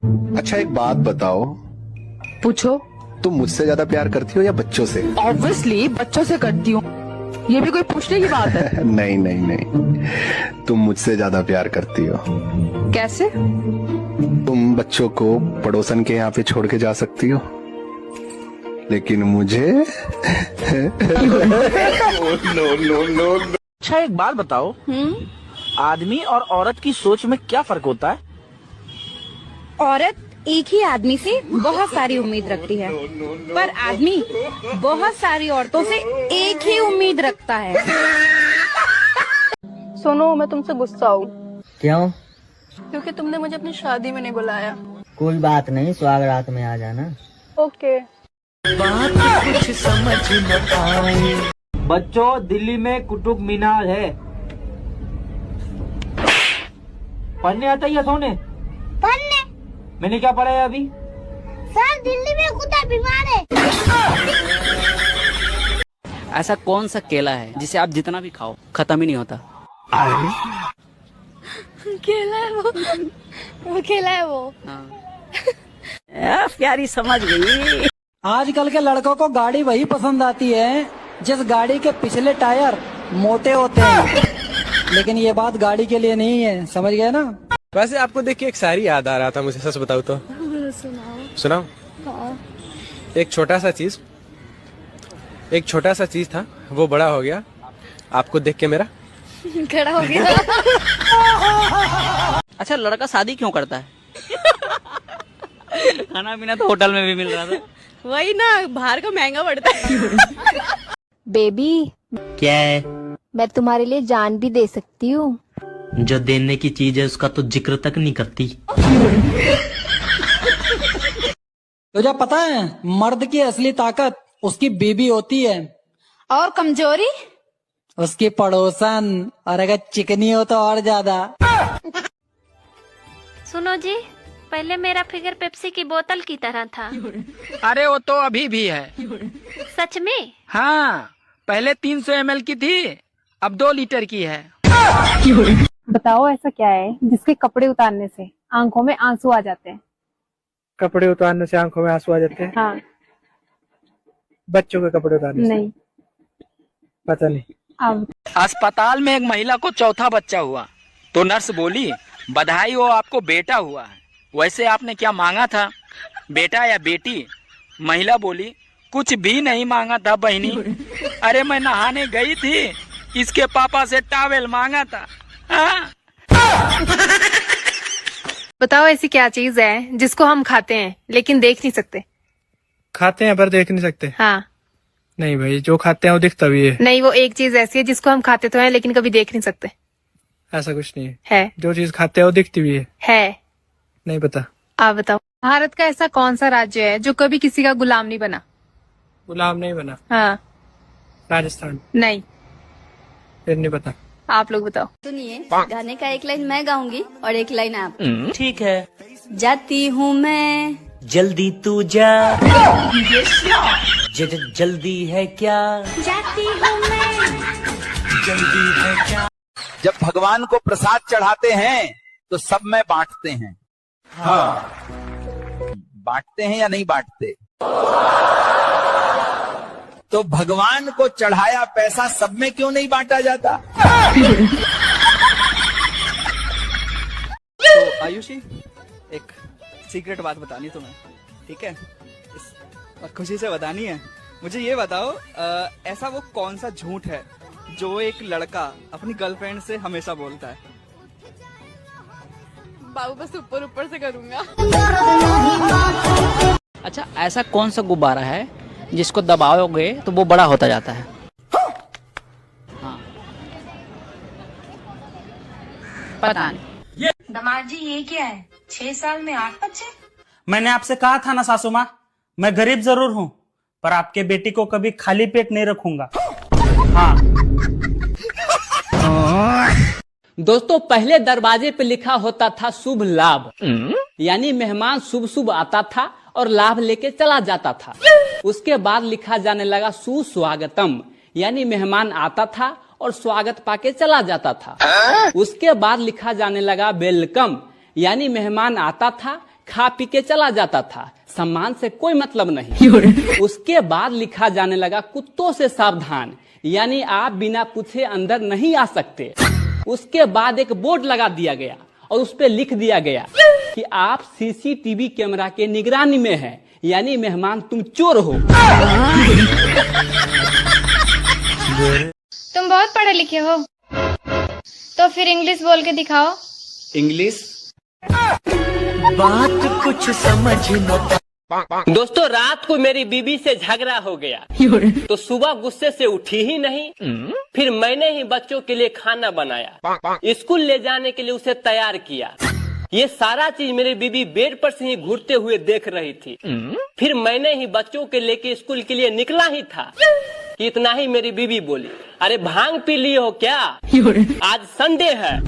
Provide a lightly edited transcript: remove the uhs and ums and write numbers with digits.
अच्छा एक बात बताओ, पूछो। तुम मुझसे ज्यादा प्यार करती हो या बच्चों से? ऑब्वियसली बच्चों से करती हूँ, ये भी कोई पूछने की बात है? नहीं नहीं नहीं, तुम मुझसे ज्यादा प्यार करती हो। कैसे? तुम बच्चों को पड़ोसन के यहाँ पे छोड़ के जा सकती हो, लेकिन मुझे नो। अच्छा एक बात बताओ, आदमी और औरत की सोच में क्या फर्क होता है? औरत एक ही आदमी से बहुत सारी उम्मीद रखती है, पर आदमी बहुत सारी औरतों से एक ही उम्मीद रखता है। सुनो, मैं तुमसे गुस्सा हूँ। क्यों? क्योंकि तुमने मुझे अपनी शादी में नहीं बुलाया। कोई बात नहीं, स्वागरात में आ जाना। ओके। कुछ समझ न आए। बच्चों, दिल्ली में कुतुब मीनार है। पढ़ने आता ही है सोने? पढ़ने? मैंने क्या पढ़ा है अभी? सर, दिल्ली में कुत्ता बीमार है। ऐसा कौन सा केला है जिसे आप जितना भी खाओ खत्म ही नहीं होता? केला है वो केला है वो। प्यारी समझ गई। आजकल के लड़कों को गाड़ी वही पसंद आती है जिस गाड़ी के पिछले टायर मोटे होते हैं, लेकिन ये बात गाड़ी के लिए नहीं है, समझ गए ना? वैसे आपको देख के एक शायरी याद आ रहा था मुझे, सच बताऊं तो। सुनाओ। हाँ। एक छोटा सा चीज था, वो बड़ा हो गया आपको देख के मेरा खड़ा हो गया। अच्छा लड़का शादी क्यों करता है? खाना पीना तो होटल में भी मिल रहा था। वही ना, बाहर का महंगा पड़ता है। बेबी, क्या है? मैं तुम्हारे लिए जान भी दे सकती हूँ। जो देने की चीज है उसका तो जिक्र तक नहीं करती। तुझे पता है मर्द की असली ताकत उसकी बीबी होती है, और कमजोरी उसकी पड़ोसन, और अगर चिकनी हो तो और ज्यादा। सुनो जी, पहले मेरा फिगर पेप्सी की बोतल की तरह था। अरे वो तो अभी भी है। सच में? हाँ, पहले 300 ml की थी, अब 2 लीटर की है। बताओ ऐसा क्या है जिसके कपड़े उतारने से आंखों में आंसू आ जाते हैं? कपड़े उतारने से आंखों में आंसू आ जाते हैं? हाँ। बच्चों के कपड़े उतारने से? नहीं। पता नहीं। अब अस्पताल में एक महिला को चौथा बच्चा हुआ तो नर्स बोली, बधाई हो आपको बेटा हुआ है। वैसे आपने क्या मांगा था, बेटा या बेटी? महिला बोली, कुछ भी नहीं मांगा था बहनी। अरे मैं नहाने गई थी, इसके पापा से टॉवेल मांगा था। हाँ? बताओ ऐसी क्या चीज है जिसको हम खाते हैं लेकिन देख नहीं सकते? खाते हैं पर देख नहीं सकते? हाँ। नहीं भाई, जो खाते हैं वो दिखता भी है। नहीं, वो एक चीज ऐसी है जिसको हम खाते तो हैं लेकिन कभी देख नहीं सकते। ऐसा कुछ नहीं है। है। जो चीज खाते हैं वो दिखती भी है। नहीं पता। आप बताओ। भारत का ऐसा कौन सा राज्य है जो कभी किसी का गुलाम नहीं बना? गुलाम नहीं बना? हाँ। राजस्थान? नहीं। फिर नहीं पता। आप लोग बताओ। सुनिए, गाने का एक लाइन मैं गाऊंगी और एक लाइन आप। ठीक है। जाती हूँ मैं, जल्दी तू जा। जल्दी है क्या? जाती हूँ मैं। जल्दी है क्या? जब भगवान को प्रसाद चढ़ाते हैं तो सब में बांटते हैं। हाँ, बांटते हैं या नहीं बांटते? तो भगवान को चढ़ाया पैसा सब में क्यों नहीं बांटा जाता? तो आयुषी, एक सीक्रेट बात बतानी तुम्हें, ठीक है? और खुशी से बतानी है। मुझे ये बताओ, ऐसा वो कौन सा झूठ है जो एक लड़का अपनी गर्लफ्रेंड से हमेशा बोलता है? बाबू बस ऊपर ऊपर से करूंगा। अच्छा ऐसा कौन सा गुब्बारा है जिसको दबाओगे तो वो बड़ा होता जाता है? हाँ। पता नहीं। दामाद जी, ये क्या है? 6 साल में 8 बच्चे? मैंने आपसे कहा था ना सासू माँ, मैं गरीब जरूर हूँ पर आपके बेटी को कभी खाली पेट नहीं रखूंगा। हाँ। दोस्तों, पहले दरवाजे पे लिखा होता था शुभ लाभ, यानी मेहमान शुभ शुभ आता था और लाभ लेके चला जाता था। उसके बाद लिखा जाने लगा सुस्वागतम, यानी मेहमान आता था और स्वागत पाके चला जाता था। उसके बाद लिखा जाने लगा वेलकम, यानी मेहमान आता था, खा पी के चला जाता था, सम्मान से कोई मतलब नहीं। उसके बाद लिखा जाने लगा कुत्तों से सावधान, यानी आप बिना पूछे अंदर नहीं आ सकते। उसके बाद एक बोर्ड लगा दिया गया और उस पे लिख दिया गया कि आप सीसीटीवी कैमरा के निगरानी में हैं, यानी मेहमान तुम चोर हो। तुम बहुत पढ़े लिखे हो, तो फिर इंग्लिश बोल के दिखाओ। इंग्लिश बात कुछ समझ न। दोस्तों, रात को मेरी बीबी से झगड़ा हो गया तो सुबह गुस्से से उठी ही नहीं। फिर मैंने ही बच्चों के लिए खाना बनाया, स्कूल ले जाने के लिए उसे तैयार किया। ये सारा चीज मेरी बीबी बेड पर से ही घूरते हुए देख रही थी। फिर मैंने ही बच्चों के लेके स्कूल के लिए निकला ही था कि इतना ही मेरी बीबी बोली, अरे भांग पी लिए हो क्या? आज संडे है।